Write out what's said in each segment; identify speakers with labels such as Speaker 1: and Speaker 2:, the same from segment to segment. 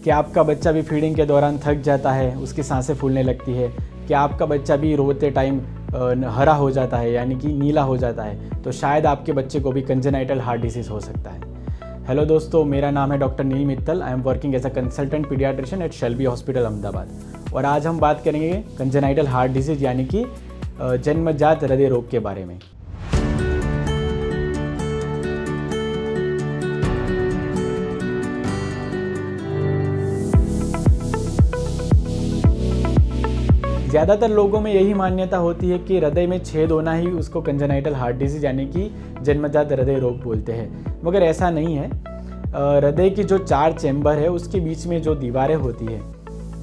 Speaker 1: क्या आपका बच्चा भी फीडिंग के दौरान थक जाता है, उसकी सांसें फूलने लगती है? क्या आपका बच्चा भी रोते टाइम हरा हो जाता है यानी कि नीला हो जाता है? तो शायद आपके बच्चे को भी कंजेनाइटल हार्ट डिसीज़ हो सकता है। हेलो दोस्तों, मेरा नाम है doctor Neel Mittal. I am working as a consultant paediatrician at Shalby hospital Ahmedabad. और आज हम बात करेंगे कंजेनाइटल हार्ट डिसीज़ यानी कि जन्मजात हृदय रोग के बारे में। ज़्यादातर लोगों में यही मान्यता होती है कि हृदय में छेद होना ही उसको कंजेनाइटल हार्ट डिसीज़ यानी कि जन्मजात हृदय रोग बोलते हैं, मगर ऐसा नहीं है। हृदय की जो 4 चैम्बर है उसके बीच में जो दीवारें होती है,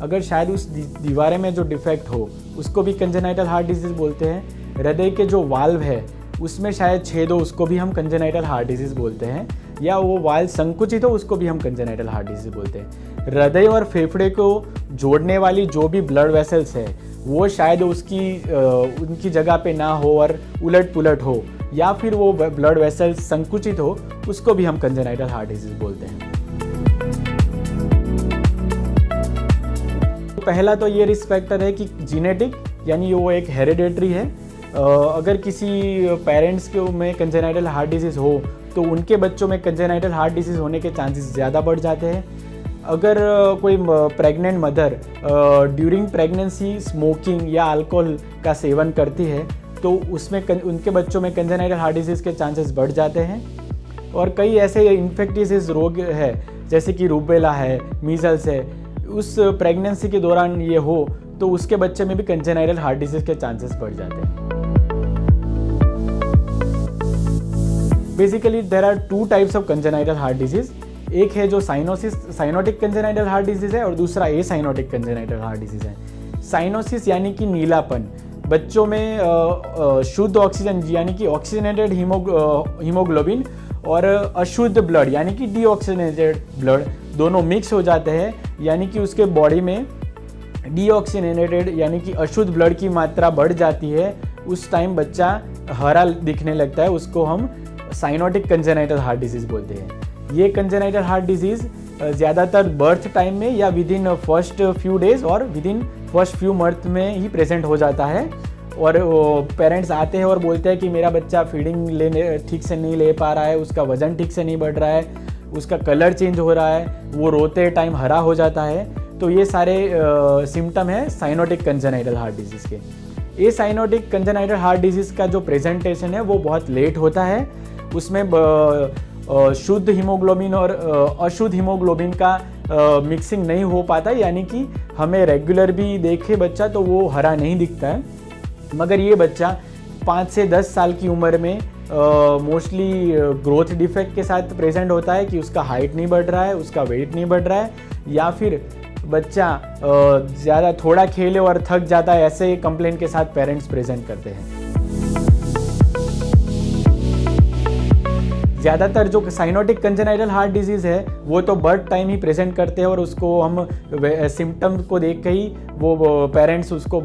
Speaker 1: अगर शायद उस दीवारें में जो डिफेक्ट हो उसको भी कंजेनाइटल हार्ट डिसीज़ बोलते हैं। हृदय के जो वाल्व है उसमें शायद छेद हो उसको भी हम कंजेनाइटल हार्ट डिसीज़ बोलते हैं, या वो वाल्व संकुचित हो उसको भी हम कंजेनाइटल हार्ट डिसीज़ बोलते हैं। हृदय और फेफड़े को जोड़ने वाली जो भी ब्लड वेसल्स है वो शायद उनकी जगह पे ना हो और उलट पुलट हो, या फिर वो ब्लड वेसल्स संकुचित हो, उसको भी हम कंजेनाइटल हार्ट डिसीज़ बोलते हैं। पहला तो ये रिस्क फैक्टर है कि जीनेटिक यानी वो एक हेरिडेटरी है। अगर किसी पेरेंट्स के में कंजेनाइटल हार्ट डिसीज़ हो तो उनके बच्चों में कंजेनाइटल हार्ट डिसीज़ होने के चांसेस ज़्यादा बढ़ जाते हैं। अगर कोई pregnant mother during pregnancy smoking या अल्कोहल का सेवन करती है तो उसमें उनके बच्चों में कंजेनाइटल हार्ट डिसीज़ के चांसेस बढ़ जाते हैं। और कई ऐसे इन्फेक्टियस रोग है जैसे कि रूबेला है, मीजल्स है, उस प्रेगनेंसी के दौरान ये हो तो उसके बच्चे में भी कंजेनाइटल हार्ट डिसीज़ के चांसेस बढ़ जाते हैं। Basically there are 2 types of congenital heart disease. एक है जो साइनोटिक कंजेनाइटल हार्ट डिसीज़ है और दूसरा एसाइनोटिक कंजेनाइटल हार्ट डिसीज़ है। साइनोसिस यानी कि नीलापन, बच्चों में शुद्ध ऑक्सीजन यानी कि ऑक्सीजनेटेड हीमोग्लोबिन और अशुद्ध ब्लड यानी कि डीऑक्सीजनेटेड ब्लड दोनों मिक्स हो जाते हैं, यानी कि उसके बॉडी में डीऑक्सीजनेटेड यानी कि अशुद्ध ब्लड की मात्रा बढ़ जाती है। उस टाइम बच्चा हरा दिखने लगता है, उसको हम साइनोटिक कंजेनाइटल हार्ट डिसीज़ बोलते हैं। ये कंजेनाइटल हार्ट डिजीज़ ज़्यादातर बर्थ टाइम में या within first few days और within first few month में ही प्रेजेंट हो जाता है। और पेरेंट्स आते हैं और बोलते हैं कि मेरा बच्चा फीडिंग लेने ठीक से नहीं ले पा रहा है, उसका वज़न ठीक से नहीं बढ़ रहा है, उसका कलर चेंज हो रहा है, वो रोते टाइम हरा हो जाता है। तो ये सारे सिम्टम है साइनोटिक कंजेनाइटल हार्ट डिजीज़ के। ये साइनोटिक कंजेनाइटल हार्ट डिजीज़ का जो प्रेजेंटेशन है वो बहुत लेट होता है। उसमें शुद्ध हीमोग्लोबिन और अशुद्ध हीमोग्लोबिन का मिक्सिंग नहीं हो पाता, यानी कि हमें रेगुलर भी देखे बच्चा तो वो हरा नहीं दिखता है। मगर ये बच्चा 5 से 10 साल की उम्र में मोस्टली ग्रोथ डिफेक्ट के साथ प्रेजेंट होता है कि उसका हाइट नहीं बढ़ रहा है, उसका वेट नहीं बढ़ रहा है, या फिर बच्चा ज़्यादा थोड़ा खेले और थक जाता है, ऐसे कंप्लेंट के साथ पेरेंट्स प्रेजेंट करते हैं। ज़्यादातर जो साइनोटिक कंजेनाइटल हार्ट डिजीज़ है वो तो बर्थ टाइम ही प्रेजेंट करते हैं और उसको हम सिम्टम को देख के ही वो पेरेंट्स उसको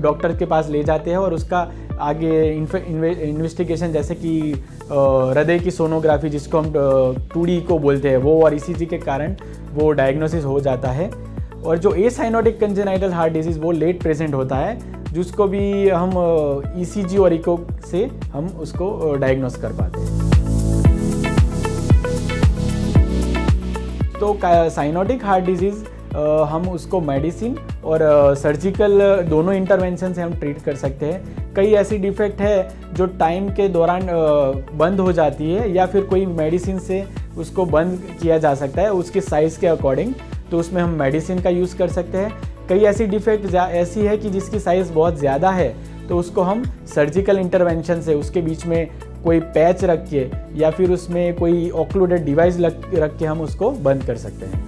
Speaker 1: डॉक्टर के पास ले जाते हैं और उसका आगे इन्वेस्टिगेशन जैसे कि हृदय की सोनोग्राफी जिसको हम 2D को बोलते हैं वो और ECG के कारण वो डायग्नोसिस हो जाता है। और जो एसाइनोटिक कंजेनाइटल हार्ट डिजीज़ वो लेट प्रेजेंट होता है, जिसको भी हम ECG और इको से हम उसको डायग्नोस कर पाते हैं। तो साइनोटिक हार्ट डिजीज़ हम उसको मेडिसिन और सर्जिकल दोनों इंटरवेंशन से हम ट्रीट कर सकते हैं। कई ऐसी डिफेक्ट है जो टाइम के दौरान बंद हो जाती है या फिर कोई मेडिसिन से उसको बंद किया जा सकता है उसके साइज़ के अकॉर्डिंग, तो उसमें हम मेडिसिन का यूज़ कर सकते हैं। कई ऐसी डिफेक्ट ऐसी है कि जिसकी साइज़ बहुत ज़्यादा है तो उसको हम सर्जिकल इंटरवेंशन से उसके बीच में कोई पैच रख के या फिर उसमें कोई ऑक्लूडेड डिवाइस रख के हम उसको बंद कर सकते हैं।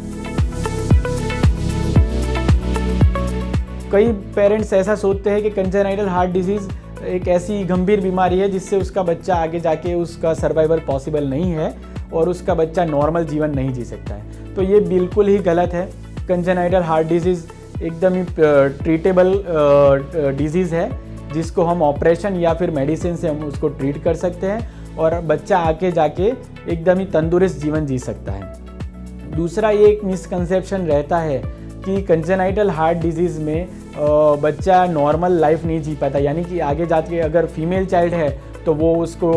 Speaker 1: कई पेरेंट्स ऐसा सोचते हैं कि कंजेनाइटल हार्ट डिजीज़ एक ऐसी गंभीर बीमारी है जिससे उसका बच्चा आगे जाके उसका सर्वाइवल पॉसिबल नहीं है और उसका बच्चा नॉर्मल जीवन नहीं जी सकता है। तो ये बिल्कुल ही गलत है। कंजेनाइटल हार्ट डिजीज़ एकदम ही ट्रीटेबल डिजीज़ है जिसको हम ऑपरेशन या फिर मेडिसिन से हम उसको ट्रीट कर सकते हैं और बच्चा आके जाके एकदम ही तंदुरुस्त जीवन जी सकता है। दूसरा ये एक मिसकंसेप्शन रहता है कि कंजेनाइटल हार्ट डिजीज़ में बच्चा नॉर्मल लाइफ नहीं जी पाता, यानी कि आगे जाके अगर फीमेल चाइल्ड है तो वो उसको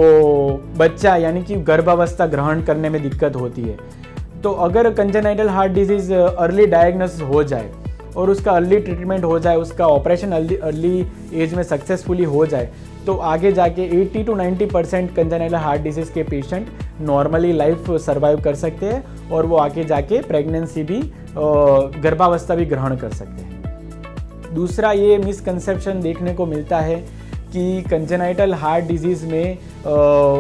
Speaker 1: बच्चा यानी कि गर्भावस्था ग्रहण करने में दिक्कत होती है। तो अगर congenital heart disease early diagnosis हो जाए और उसका अर्ली ट्रीटमेंट हो जाए, उसका ऑपरेशन अर्ली एज में सक्सेसफुली हो जाए, तो आगे जाके 80 to 90% कंजेनाइटल हार्ट डिजीज़ के पेशेंट नॉर्मली लाइफ सर्वाइव कर सकते हैं और वो आगे जाके प्रेगनेंसी भी गर्भावस्था भी ग्रहण कर सकते हैं। दूसरा ये मिसकंसेप्शन देखने को मिलता है कि कंजेनाइटल हार्ट डिजीज़ में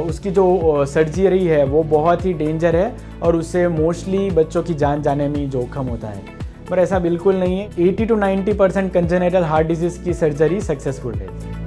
Speaker 1: उसकी जो सर्जरी है वो बहुत ही डेंजर है और उससे मोस्टली बच्चों की जान जाने में जोखिम होता है, पर ऐसा बिल्कुल नहीं है। 80 to 90% कंजेनाइटल हार्ट डिजीज़ की सर्जरी सक्सेसफुल रहती है।